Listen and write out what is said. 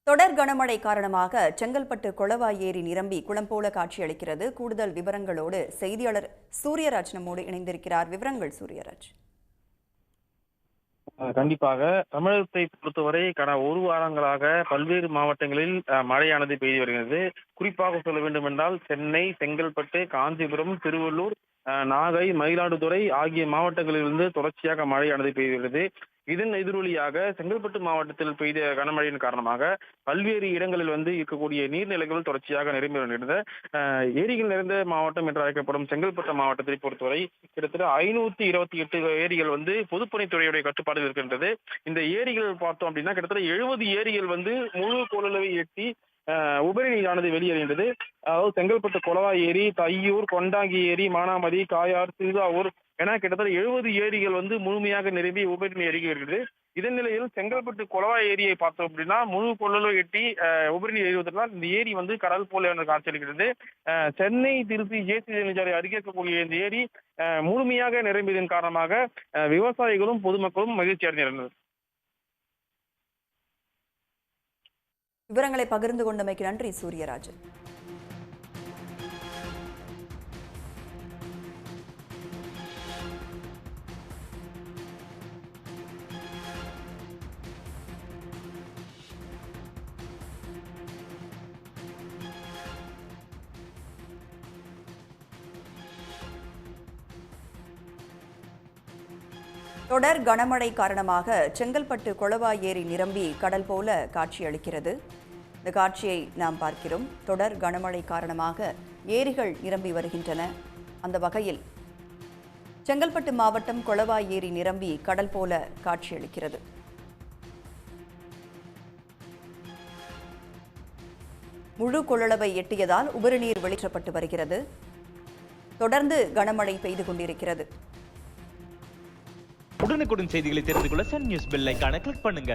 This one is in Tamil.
தொடர் கனமழை காரணமாக செங்கல்பட்டு கொளவாய் ஏரி நிரம்பி குளம் போல காட்சியளிக்கிறது. கூடுதல் விவரங்களோடு செய்தியாளர் சூரியராஜ் நம்மோடு இணைந்திருக்கிறார். விவரங்கள் சூரியராஜ். கண்டிப்பாக தமிழகத்தை பொறுத்தவரை கடந்த ஒரு வாரங்களாக பல்வேறு மாவட்டங்களில் மழையானது பெய்து வருகிறது. குறிப்பாக சொல்ல வேண்டும் என்றால் சென்னை, செங்கல்பட்டு, காஞ்சிபுரம், திருவள்ளூர், நாகை, மயிலாடுதுறை ஆகிய மாவட்டங்களிலிருந்து தொடர்ச்சியாக மழையானது பெய்து வருகிறது. இதன் எதிரொலியாக செங்கல்பட்டு மாவட்டத்தில் பெய்த கனமழையின் காரணமாக பல்வேறு இடங்களில் இருக்கக்கூடிய நீர்நிலைகள் தொடர்ச்சியாக நிரம்பி வருகிறது. ஏரிகள் நிறைந்த மாவட்டம் என்று அழைக்கப்படும் செங்கல்பட்டு மாவட்டத்தை பொறுத்தவரை கிட்டத்தட்ட 528 ஏரிகள் பொதுப்பணித்துறையுடைய கட்டுப்பாட்டில் இருக்கின்றது. இந்த ஏரிகள் பார்த்தோம் அப்படின்னா கிட்டத்தட்ட 70 ஏரிகள் முழு கொள்ளளவை எட்டி உபரி நீரானது வெளியேறியது. அதாவது செங்கல்பட்டு கொளவாய் ஏரி, தையூர், கொண்டாங்கி ஏரி, மானாமதி, காயார், திருவாவூர் என கிட்டத்தட்ட 70 ஏரிகள் முழுமையாக நிரம்பி உபரி நீர் ஏறி வருகிறது. இதன் நிலையில் செங்கல்பட்டு கொளவாய் ஏரியை பார்த்தோம் அப்படின்னா முழு கொள்ளளவு எட்டி உபரி நீர் ஏறுவதனால் இந்த ஏரி கடல் போல காட்சியளிக்கிறது. சென்னை திருச்சி ஜேசி நெடுஞ்சாலை அருகே இருக்கக்கூடிய இந்த ஏரி முழுமையாக நிரம்பியதன் காரணமாக விவசாயிகளும் பொதுமக்களும் மகிழ்ச்சி அடைந்திருந்தனர். விவரங்களை பகிர்ந்து கொண்டமைக்கு நன்றி சூரியராஜன். தொடர் கனமழை காரணமாக செங்கல்பட்டு கொளவாய் ஏரி நிரம்பி கடல் போல காட்சியளிக்கிறது. இந்த காட்சியை நாம் பார்க்கிறோம். தொடர் கனமழை காரணமாக ஏரிகள் நிரம்பி வருகின்றன. அந்த வகையில் செங்கல்பட்டு மாவட்டம் கொளவாய் ஏரி நிரம்பி கடல் போல காட்சியளிக்கிறது. முழு கொள்ளளவை எட்டியதால் உபரிநீர் வெளியேற்றப்பட்டு வருகிறது. தொடர்ந்து கனமழை பெய்து கொண்டிருக்கிறது. உடனுக்குடன் செய்திகளை தெரிந்து கொள்ள சன் நியூஸ் பெல் ஐகானை கிளிக் பண்ணுங்க.